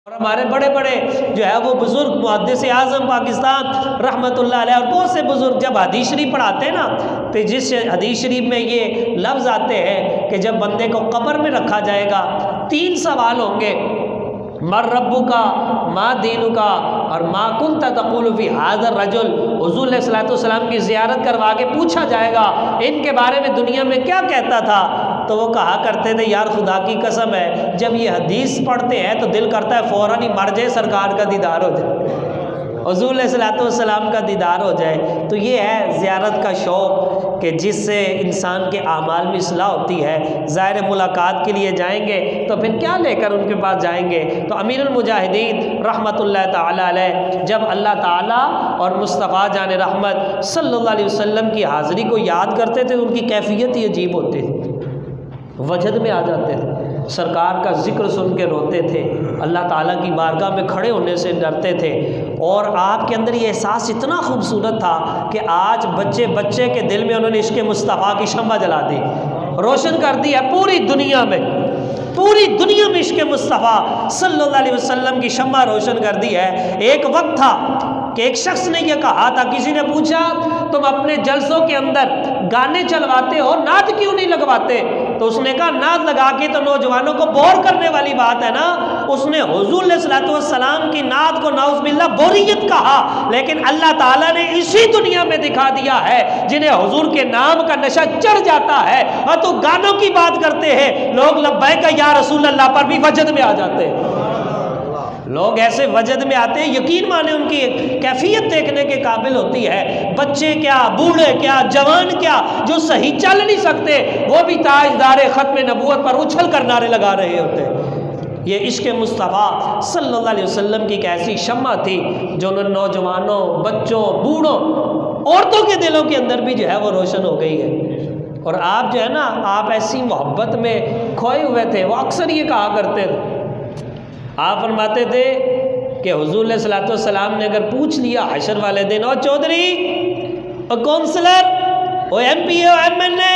और हमारे बड़े बड़े जो है वो बुज़ुर्ग मुहद्दिस आज़म पाकिस्तान रहमतुल्लाह अलैह और बहुत से बुज़ुर्ग जब हदीस शरीफ पढ़ाते हैं ना, तो जिस हदीस शरीफ में ये लफ्ज़ आते हैं कि जब बंदे को कब्र में रखा जाएगा 3 सवाल होंगे, मर रब्बु का, माँ दीनु का और माँ कुंता तक़ूलु फ़ी हाज़र रजुल। हुज़ूर अलैहिस्सलातु वस्सलाम की ज़ियारत करवा के पूछा जाएगा इनके बारे में दुनिया में क्या कहता था, तो वो कहा करते थे यार खुदा की कसम है जब ये हदीस पढ़ते हैं तो दिल करता है फ़ौरन ही मर जाए, सरकार का दीदार हो जाए, हुज़ूर अलैहिस्सलातु वस्सलाम का दीदार हो जाए। तो ये है ज़ियारत का शौक़ कि जिससे इंसान के आमाल में इस्लाह होती है। ज़ाहिर मुलाकात के लिए जाएंगे तो फिर क्या लेकर उनके पास जाएंगे। तो अमीरुल मुजाहिदीन रहमतुल्लाह ताला अलैह जब अल्लाह ताला और मुस्तफ़ा जान रहमत सल्लल्लाहु अलैहि वसल्लम की हाज़िरी को याद करते थे, उनकी कैफियत ही अजीब होती थी, वजद में आ जाते थे, सरकार का ज़िक्र सुन के रोते थे, अल्लाह ताला की बारगाह में खड़े होने से डरते थे। और आपके अंदर ये एहसास इतना खूबसूरत था कि आज बच्चे बच्चे के दिल में उन्होंने इश्क़ मुस्तफ़ा की शम्मा जला दी, रोशन कर दी है पूरी दुनिया में, पूरी दुनिया में इश्क़ मुस्तफ़ा सल्लल्लाहु अलैहि वसल्लम की शम्मा रोशन कर दी है। एक वक्त था कि एक शख्स ने यह कहा था, किसी ने पूछा तुम अपने जलसों के अंदर गाने चलवाते हो, नाद क्यों नहीं लगवाते? तो उसने कहा नाद लगा के तो नौजवानों को बोर करने वाली बात है ना। उसने हुज़ूर अलैहिस्सलातु वस्सलाम की नाद को नाउज़ुबिल्लाह बोरियत कहा, लेकिन अल्लाह ताला ने इसी दुनिया में दिखा दिया है जिन्हें हुज़ूर के नाम का नशा चढ़ जाता है और तो गानों की बात करते हैं, लोग लब्बैक या रसूल अल्लाह पर भी वजद में आ जाते हैं। लोग ऐसे वजद में आते हैं, यकीन माने उनकी कैफियत देखने के काबिल होती है। बच्चे क्या, बूढ़े क्या, जवान क्या, जो सही चल नहीं सकते वो भी ताजदार ख़त्म नबूवत पर उछल कर नारे लगा रहे होते हैं। ये इश्क़ मुस्तफ़ा सल्लल्लाहु अलैहि वसल्लम की एक ऐसी शम्मा थी जो उन नौजवानों, बच्चों, बूढ़ों, औरतों के दिलों के अंदर भी जो है वो रोशन हो गई है। और आप जो है ना, आप ऐसी मोहब्बत में खोए हुए थे। वो अक्सर ये कहा करते थे, आप फरमाते थे कि हुज़ूर अलैहिस्सलातु वस्सलाम ने अगर पूछ लिया हशर वाले दिन, और चौधरी, और काउंसलर, और MP, और MNA,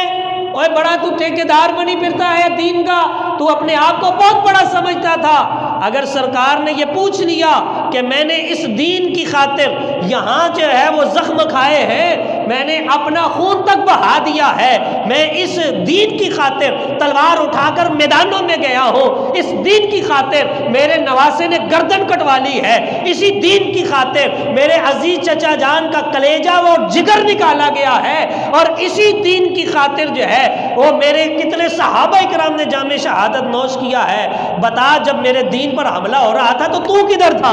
और बड़ा तू ठेकेदार बनी फिरता है दीन का, तू अपने आप को बहुत बड़ा समझता था। अगर सरकार ने ये पूछ लिया कि मैंने इस दीन की खातिर यहाँ जो है वो ज़ख्म खाए हैं, मैंने अपना खून तक बहा दिया है, मैं इस दीन की खातिर तलवार उठाकर मैदानों में गया हूँ, इस दीन की खातिर मेरे नवासे ने गर्दन कटवा ली है, इसी दीन की खातिर मेरे अजीज चचा जान का कलेजा वो जिगर निकाला गया है, और इसी दीन की खातिर जो है वो मेरे कितने सहाबा इकराम ने जामे शहादत नोश किया है। बता, जब मेरे दीन पर हमला हो रहा था तो तू किधर था?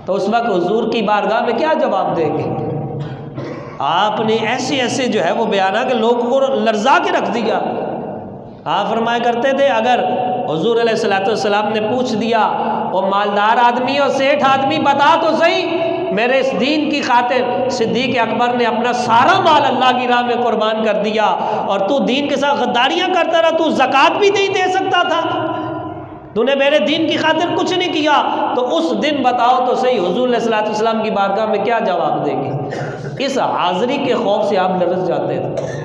तो उस वक्त हुजूर की बारगाह में क्या जवाब देंगे? आपने ऐसे ऐसे जो है वो बयाना के लोगों को लर्जा के रख दिया। आप फरमाया करते थे, अगर हुजूर अलैहिस्सलातु वस्सलाम ने पूछ दिया, वो मालदार आदमी और सेठ आदमी, बता तो सही, मेरे इस दीन की खातिर सिद्दीक़ अकबर ने अपना सारा माल अल्लाह की राह में कुर्बान कर दिया, और तू दीन के साथ गद्दारियाँ करता रहा, तू ज़कात भी नहीं दे सकता था, तूने मेरे दीन की खातिर कुछ नहीं किया, तो उस दिन बताओ तो सही हुजूर अलैहिस्सलातु वस्सलाम की बारगाह में क्या जवाब देंगे? इस हाज़िरी के खौफ से आप लरज़ जाते थे।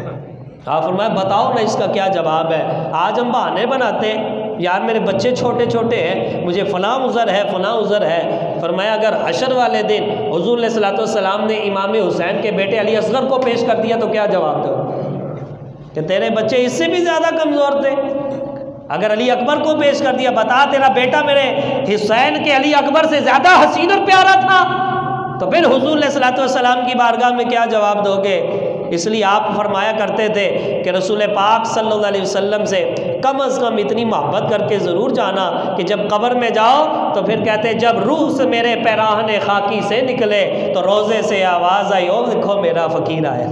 आप फरमाया बताओ ना इसका क्या जवाब है। आज हम बहाने बनाते हैं, यार मेरे बच्चे छोटे छोटे हैं, मुझे फ़लाँ उज़र है, फ़लाँ उज़र है। फरमाया अगर हशर वाले दिन हुजूर अलैहिस्सलातु वस्सलाम ने इमाम हुसैन के बेटे अली असग़र को पेश कर दिया तो क्या जवाब दो कि तेरे बच्चे इससे भी ज़्यादा कमज़ोर थे? अगर अली अकबर को पेश कर दिया, बता तेरा बेटा मेरे हुसैन के अली अकबर से ज़्यादा हसीन और प्यारा था, तो फिर हुजूर अलैहिस्सलातु वस्सलाम की बारगाह में क्या जवाब दोगे? इसलिए आप फरमाया करते थे कि रसूल पाक सल्लल्लाहु अलैहि वसल्लम से कम अज़ कम इतनी मोहब्बत करके ज़रूर जाना कि जब कब्र में जाओ तो फिर कहते, जब रूह से मेरे पैराहने खाकी से निकले तो रोज़े से आवाज़ आई, ओ देखो मेरा फ़कीर आया।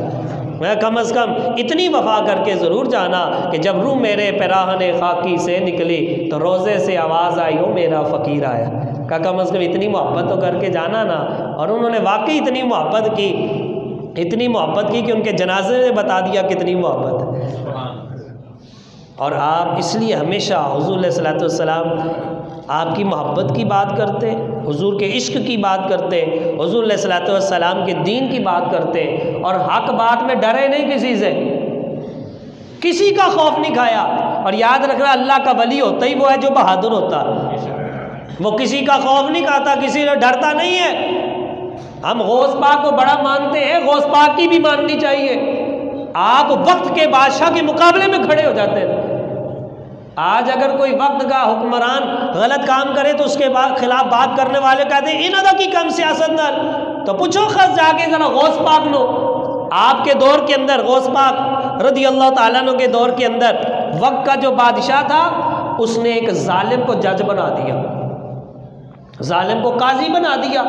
मैं कम अज़ कम इतनी वफ़ा करके ज़रूर जाना कि जब रूह मेरे पैराहने खाकी से निकली तो रोज़े से आवाज़ आई, ओ मेरा फ़कीर आया। का कम अज़ कम इतनी मोहब्बत तो करके जाना ना। और उन्होंने वाकई इतनी मोहब्बत की, इतनी मोहब्बत की कि उनके जनाजे में बता दिया कितनी मोहब्बत है। और आप इसलिए हमेशा हुजूर अलैहिस्सलातु वस्सलाम आपकी मोहब्बत की बात करते, हुजूर के इश्क की बात करते, हुजूर अलैहिस्सलातु वस्सलाम के दीन की बात करते, और हक बात में डरे नहीं किसी से, किसी का खौफ नहीं खाया। और याद रखना, अल्लाह का वली होता ही वो है जो बहादुर होता है। वो किसी का खौफ नहीं खाता, किसी से डरता नहीं है। हम गौस पाक को बड़ा मानते हैं, गौस पाक की भी माननी चाहिए। आप वक्त के बादशाह के मुकाबले में खड़े हो जाते हैं। आज अगर कोई वक्त का हुक्मरान गलत काम करे तो उसके खिलाफ बात करने वाले कहते हैं इन की कम सियासतदान। तो पूछो खस जाके जरा गौस पाक नो, आपके दौर के अंदर गौस पाक रज़ी अल्लाह ताला अन्हु के दौर के अंदर वक्त का जो बादशाह था उसने एक जालिम को जज बना दिया, जालिम को काजी बना दिया।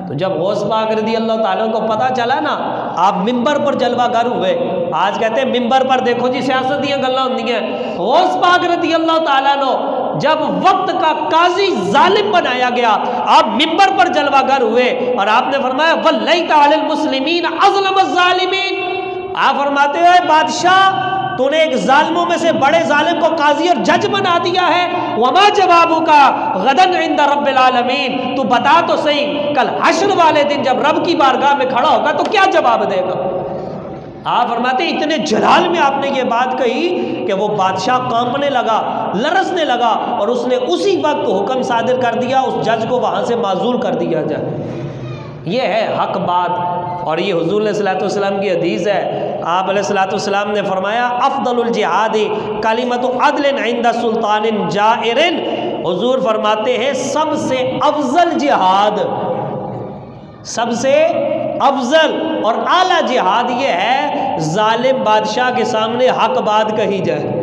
तो जब गौस पाक रज़ी अल्लाह ताला को पता चला ना, आप मिंबर पर जलवागर हुए। आज कहते हैं मिंबर पर देखो जी सियासत दी गल्लां होंदियां। गौस पाक रज़ी अल्लाह ताला नो जब वक्त का काजी जालिम बनाया गया, आप मिंबर पर जलवागर हुए और आपने फरमाया वल्लैता अलल मुस्लिमीन अज़लम ज़ालिमीन। आप फरमाते हो बादशाह तूने एक जालिमों में से बड़े जालिम को काजी और जज बना दिया है। वमा जवाबू का गदन इंदा रब्बिल आलमीन, तू बता तो सही कल हश्र वाले दिन जब रब की बारगाह में खड़ा होगा तो क्या जवाब देगा। आप फरमाते इतने जलाल में आपने ये बात कही कि वो बादशाह कांपने लगा, लरसने लगा और उसने उसी वक्त हुक्म सादिर कर दिया उस जज को वहाँ से माजूल कर दिया जाए। ये है हक बात और ये हुजूर अलैहिस्सलातु वस्सलाम की हदीस है। आप अलैहिस्सलातु वस्सलाम ने फरमाया अफ़दलुल जिहादी कलिमतु अदलिन इंदा सुल्तानिन जाइरिन। हुजूर फरमाते हैं सबसे अफजल जिहाद, सबसे अफजल और आला जिहाद ये है जालिम बादशाह के सामने हक बात कही जाए।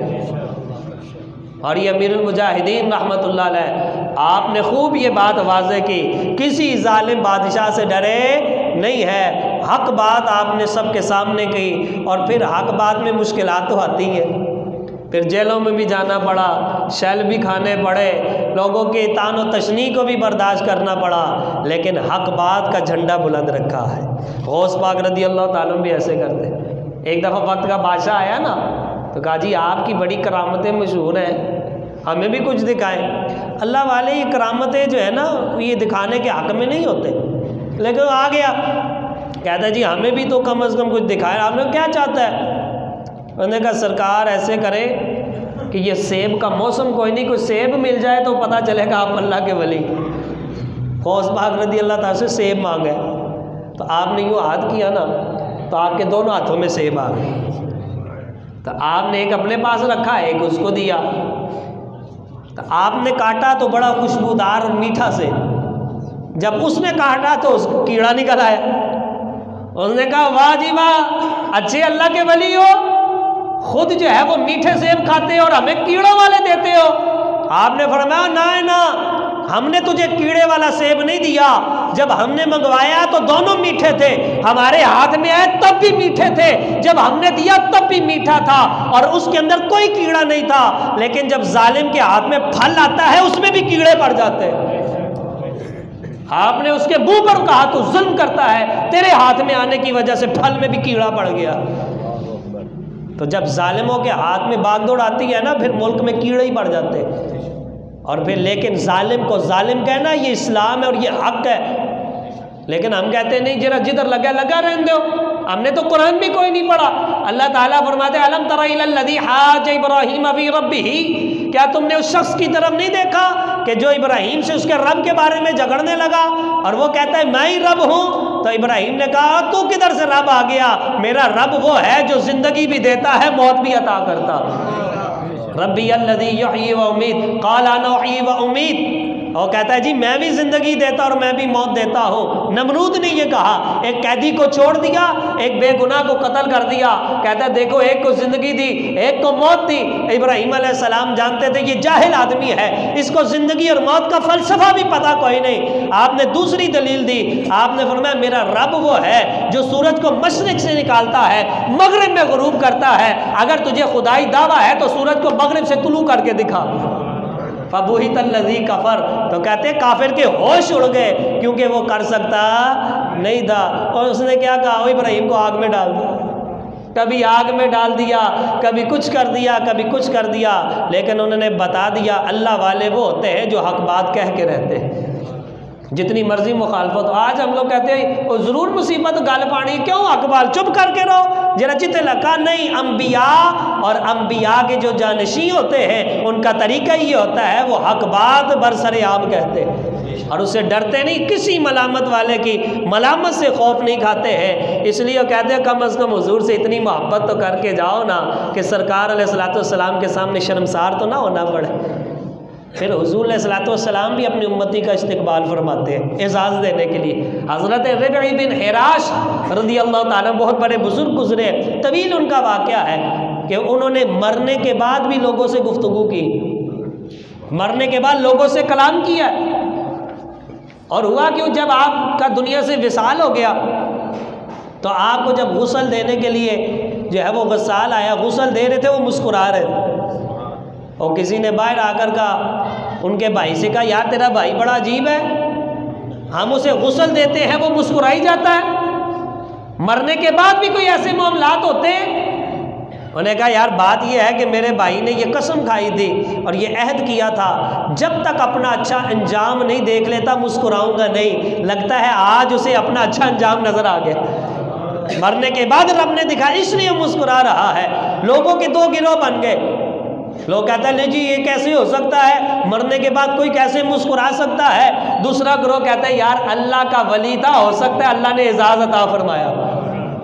और ये अमीरुल मुजाहिदीन रहमतुल्लाह अलैह आपने खूब ये बात वाज़े की, किसी जालिम बादशाह से डरे नहीं है, हक बात आपने सबके सामने कही। और फिर हक बात में मुश्किलात तो आती हैं, फिर जेलों में भी जाना पड़ा, शैल भी खाने पड़े, लोगों के तान व तशनी को भी बर्दाश्त करना पड़ा, लेकिन हक बात का झंडा बुलंद रखा है। गौस पाक रज़ी अल्लाह ताला भी ऐसे करते। एक दफ़ा वक्त का बादशाह आया ना तो कहा जी आपकी बड़ी करामतें मशहूर हैं, हमें भी कुछ दिखाएं। अल्लाह वाले ये करामतें जो है ना ये दिखाने के हक़ में नहीं होते, लेकिन आ गया कहता है जी हमें भी तो कम अज़ कम कुछ दिखाएं। आपने क्या चाहता है? उन्होंने कहा सरकार ऐसे करे कि ये सेब का मौसम कोई नहीं, कोई सेब मिल जाए तो पता चलेगा आप अल्लाह के वली। गौस पाक रज़ी अल्लाह ताला से सेब मांगे तो आपने यूँ हाथ किया ना तो आपके दोनों हाथों में सेब आ गए। तो आपने एक अपने पास रखा, एक उसको दिया। तो आपने काटा तो बड़ा खुशबूदार और मीठा से, जब उसने काटा तो उसको कीड़ा निकल आया। उसने कहा वाह जी वाह, अच्छे अल्लाह के वली हो, खुद जो है वो मीठे सेब खाते हो और हमें कीड़ों वाले देते हो। आपने फरमाया ना ना, हमने तुझे कीड़े वाला सेब नहीं दिया, जब हमने मंगवाया तो दोनों मीठे थे, हमारे हाथ में आए तब भी मीठे थे, जब हमने दिया तब भी मीठा था और उसके अंदर कोई कीड़ा नहीं था। लेकिन जब जालिम के हाथ में फल आता है उसमें भी कीड़े पड़ जाते हैं। आपने उसके मुंह पर कहा तो जुल्म करता है, तेरे हाथ में आने की वजह से फल में भी कीड़ा पड़ गया। तो जब जालिमों के हाथ में बागदौड़ आती है ना फिर मुल्क में कीड़े ही पड़ जाते हैं। और फिर लेकिन जालिम को जालिम कहना ये इस्लाम है और ये हक है, लेकिन हम कहते नहीं जरा जिधर लगा लगा रहने दो, हमने तो कुरान भी कोई नहीं पढ़ा। अल्लाह ताला फरमाते अलम तरा इलल लज़ी हाज इब्राहीम फी रब्बिही, क्या तुमने उस शख्स की तरफ नहीं देखा कि जो इब्राहीम से उसके रब के बारे में झगड़ने लगा और वो कहता है मैं ही रब हूँ। तो इब्राहीम ने कहा तू किधर से रब आ गया, मेरा रब वो है जो जिंदगी भी देता है मौत भी अता करता। रब्बी अल्लज़ी युहयी व उमीत क़ाल अना उहयी व उमीत, और कहता है जी मैं भी ज़िंदगी देता और मैं भी मौत देता हूँ। नमरूद ने ये कहा, एक कैदी को छोड़ दिया, एक बेगुनाह को कत्ल कर दिया। कहता है देखो एक को ज़िंदगी दी एक को मौत दी। इब्राहीम अलैहिस्सलाम जानते थे ये जाहिल आदमी है, इसको ज़िंदगी और मौत का फ़लसफ़ा भी पता कोई नहीं। आपने दूसरी दलील दी, आपने फरमाया मेरा रब वो है जो सूरज को मशरिक़ से निकालता है मगरिब में ग़ुरूब करता है, अगर तुझे खुदाई दावा है तो सूरज को मगरिब से तुलू करके दिखा। फबुहित अल्लज़ी कफ़र, तो कहते हैं काफिर के होश उड़ गए क्योंकि वो कर सकता नहीं था। और उसने क्या कहा, ओ इब्राहीम को आग में डाल दो, कभी आग में डाल दिया, कभी कुछ कर दिया, कभी कुछ कर दिया। लेकिन उन्होंने बता दिया अल्लाह वाले वो होते हैं जो हक बात कह के रहते हैं। जितनी मर्जी मुखालफत। आज हम लोग कहते हैं वो ज़रूर मुसीबत गल पानी, क्यों अकबाल चुप करके रहो जरा चिते लगा। नहीं, अम्बिया और अम्बिया के जो जानशी होते हैं उनका तरीका ये होता है, वो हक बात बरसरे आम कहते हैं और उससे डरते नहीं, किसी मलामत वाले की मलामत से खौफ नहीं खाते हैं। इसलिए वो कहते हैं कम अज़ कम हुजूर से इतनी मोहब्बत तो करके जाओ ना कि सरकार अलैहिस्सलाम के सामने शर्मसार तो ना होना पड़े। फिर हुजूर अलैहिस्सलाम भी अपनी उम्मती का इस्तकबाल फरमाते हैं एजाज़ देने के लिए। हज़रत रिबई बिन हिराश रज़ियल्लाहु ताला बहुत बड़े बुजुर्ग गुजरे, तवील उनका वाक़या है कि उन्होंने मरने के बाद भी लोगों से गुफ्तगू की, मरने के बाद लोगों से कलाम किया। और हुआ क्यों, जब आपका दुनिया से विसाल हो गया तो आपको जब गुस्ल देने के लिए जो है वो गस्साल आया, गुस्ल दे रहे थे, वो मुस्कुरा रहे थे और किसी ने बाहर आकर कहा, उनके भाई से कहा, यार तेरा भाई बड़ा अजीब है, हम उसे गुस्ल देते हैं वो मुस्कुराई जाता है, मरने के बाद भी कोई ऐसे मामलात होते हैं। उन्होंने कहा यार बात यह है कि मेरे भाई ने ये कसम खाई थी और ये अहद किया था, जब तक अपना अच्छा अंजाम नहीं देख लेता मुस्कुराऊंगा नहीं। लगता है आज उसे अपना अच्छा अंजाम नजर आ गया, मरने के बाद रब ने दिखा इसलिए मुस्कुरा रहा है। लोगों के दो गिरोह बन गए, लोग कहते हैं नहीं जी ये कैसे हो सकता है, मरने के बाद कोई कैसे मुस्कुरा सकता है। दूसरा गिरोह कहता है यार अल्लाह का वली था, हो सकता है अल्लाह ने एजाज़ अता फरमाया।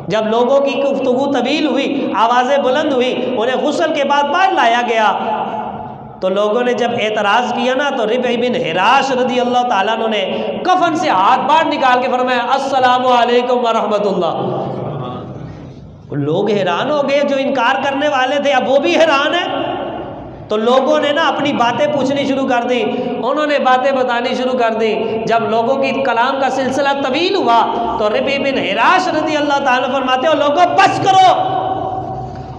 जब लोगों की गुफ्तगू तवील हुई, आवाज़ें बुलंद हुई, उन्हें गुस्ल के बाद बाहर लाया गया तो लोगों ने जब एतराज़ किया ना तो रिबई बिन हिराश रज़ियल्लाहु ताला अन्हु ने कफन से हाथ बाहर निकाल के फरमाया अस्सलामु अलैकुम व रहमतुल्लाह। लोग हैरान हो गए, जो इनकार करने वाले थे अब वो भी हैरान है। तो लोगों ने ना अपनी बातें पूछनी शुरू कर दी, उन्होंने बातें बतानी शुरू कर दी। जब लोगों की कलाम का सिलसिला तवील हुआ तो रिबई बिन हिराश रज़ियल्लाहु ताला फरमाते हो लोगों बस करो,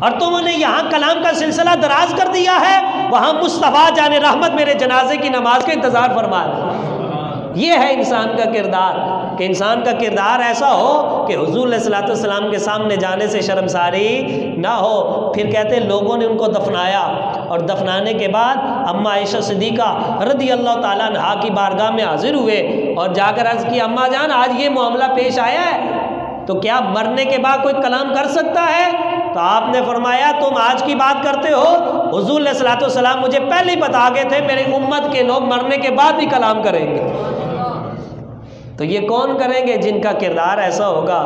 और तुमने यहाँ कलाम का सिलसिला दराज कर दिया है, वहाँ मुस्तफ़ा जाने रहमत मेरे जनाजे की नमाज का इंतज़ार फरमाए। ये है इंसान का किरदार कि इंसान का किरदार ऐसा हो कि हुज़ूर अलैहिस्सलाम के सामने जाने से शर्मसारी ना हो। फिर कहते हैं लोगों ने उनको दफनाया और दफनाने के बाद अम्मा आयशा सिद्दीक़ा रज़ियल्लाहु ताला अन्हा की बारगाह में हाजिर हुए और जाकर अर्ज़ की अम्मा जान आज ये मामला पेश आया है तो क्या मरने के बाद कोई कलाम कर सकता है? तो आपने फरमाया तुम आज की बात करते हो, हुज़ूर अलैहिस्सलाम मुझे पहले ही बता गए थे मेरी उम्मत के लोग मरने के बाद भी कलाम करेंगे। तो ये कौन करेंगे? जिनका किरदार ऐसा होगा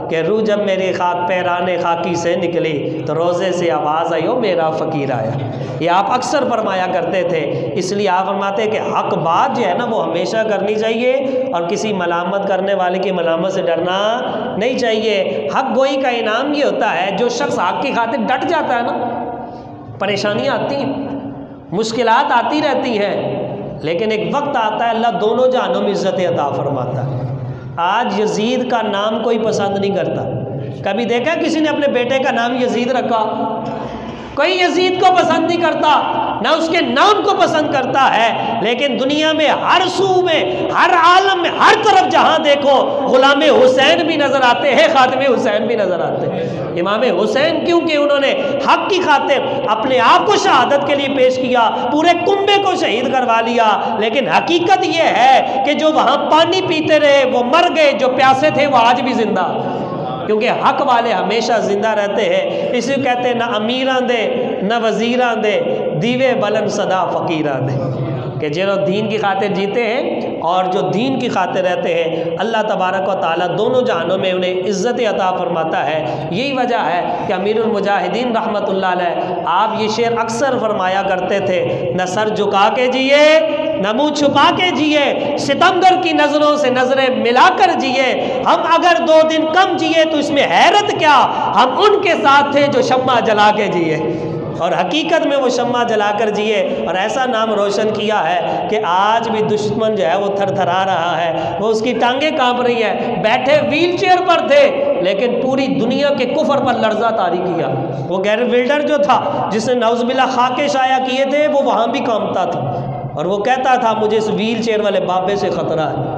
कि रूह जब मेरी खाक पैराने खाकी से निकली तो रोज़े से आवाज़ आई हो मेरा फ़कीर आया। ये आप अक्सर फरमाया करते थे, इसलिए आप फरमाते कि हक बात जो है ना वो हमेशा करनी चाहिए और किसी मलामत करने वाले की मलामत से डरना नहीं चाहिए। हक गोई का इनाम ये होता है जो शख्स हक की खातिर डट जाता है ना, परेशानियाँ आती हैं, मुश्किलात आती रहती हैं, लेकिन एक वक्त आता है अल्लाह दोनों जहानों में इज़्ज़त अता फरमाता है। आज यजीद का नाम कोई पसंद नहीं करता। कभी देखा किसी ने अपने बेटे का नाम यजीद रखा? कोई यजीद को पसंद नहीं करता, ना उसके नाम को पसंद करता है। लेकिन दुनिया में हर सू में, हर आलम में, हर तरफ जहां देखो गुलाम हुसैन भी नजर आते हैं, खातिम हुसैन भी नजर आते हैं। इमाम हुसैन क्योंकि उन्होंने हक की खातिर अपने आप को शहादत के लिए पेश किया, पूरे कुंबे को शहीद करवा लिया। लेकिन हकीकत यह है कि जो वहां पानी पीते रहे वो मर गए, जो प्यासे थे वो आज भी जिंदा, क्योंकि हक वाले हमेशा जिंदा रहते हैं। इसी कहते हैं न अमीरां दे न वजीरां दे दीवे बलन सदा फ़कीरां दे, कि जो दीन की खातिर जीते हैं और जो दीन की खातिर रहते हैं अल्लाह तबारक व तआला दोनों जहानों में उन्हें इज़्ज़त अता फरमाता है। यही वजह है कि अमीरुल मुजाहिदीन रहमतुल्लाह अलैह आप ये शेर अक्सर फरमाया करते थे, न सर झुका के जिए न मुँह छुपा के जिए, सितमगर की नज़रों से नज़रें मिलाकर जिए। हम अगर 2 दिन कम जिए तो इसमें हैरत क्या, हम उनके साथ थे जो शम्मा जला के जिए, और हकीकत में वो शम्मा जलाकर जिए और ऐसा नाम रोशन किया है कि आज भी दुश्मन जो है वो थरथरा रहा है, वो उसकी टांगें कांप रही है। बैठे व्हील चेयर पर थे लेकिन पूरी दुनिया के कुफर पर लर्जा तारी किया। वो गैर बिल्डर जो था जिसने नौज़बिल्ला खाके शाया किए थे वो वहाँ भी कांपता था और वो कहता था मुझे इस व्हील चेयर वाले बाबे से ख़तरा है।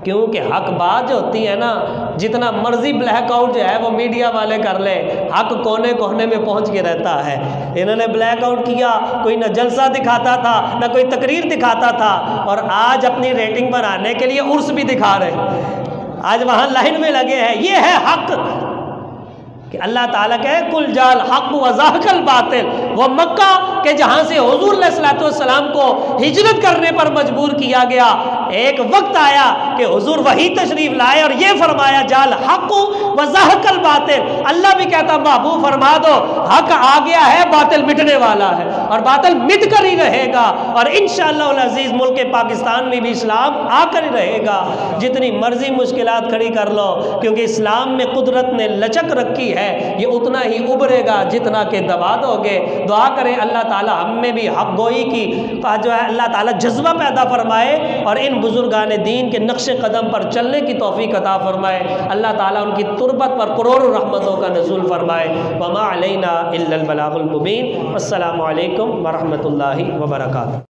क्योंकि हक बात जो होती है ना, जितना मर्जी ब्लैकआउट जो है वो मीडिया वाले कर ले, हक कोने कोने में पहुंच के रहता है। इन्होंने ब्लैकआउट किया, कोई ना जलसा दिखाता था ना कोई तकरीर दिखाता था, और आज अपनी रेटिंग बनाने के लिए उर्स भी दिखा रहे, आज वहाँ लाइन में लगे हैं। ये है हक कि अल्लाह ताला कहे कुल जाल हक वज़ाहकल बातिल। वो मक्का के जहाँ से हुज़ूर अलैहिस्सलातु वस्सलाम को हिजरत करने पर मजबूर किया गया, एक वक्त आया कि हुज़ूर वही तशरीफ लाए और ये फरमाया जाल हक वज़ाहकल बातिल। अल्लाह भी कहता महबूब फरमा दो हक आ गया है, बातिल मिटने वाला है और बातिल मिट कर ही रहेगा, और इंशाअल्लाह अज़ीज़ मुल्क पाकिस्तान में भी इस्लाम आकर ही रहेगा। जितनी मर्जी मुश्किलात खड़ी कर लो, क्योंकि इस्लाम में कुदरत ने लचक रखी है, ये उतना ही उभरेगा जितना के दबा दोगे। दुआ करें अल्लाह ताला हम में भी हक गोई की जो है अल्लाह ताला जज्बा पैदा फरमाए और इन बुजुर्गान दीन के नक्शे कदम पर चलने की तौफीक अता फरमाए। अल्लाह ताला उनकी तुरबत पर करोड़ों रहमतों का नज़ूल फरमाए। वमा अलैना इल्लल बलागुल मुबीन। अस्सलामु अलैकुम व रहमतुल्लाहि व बरकातुहू।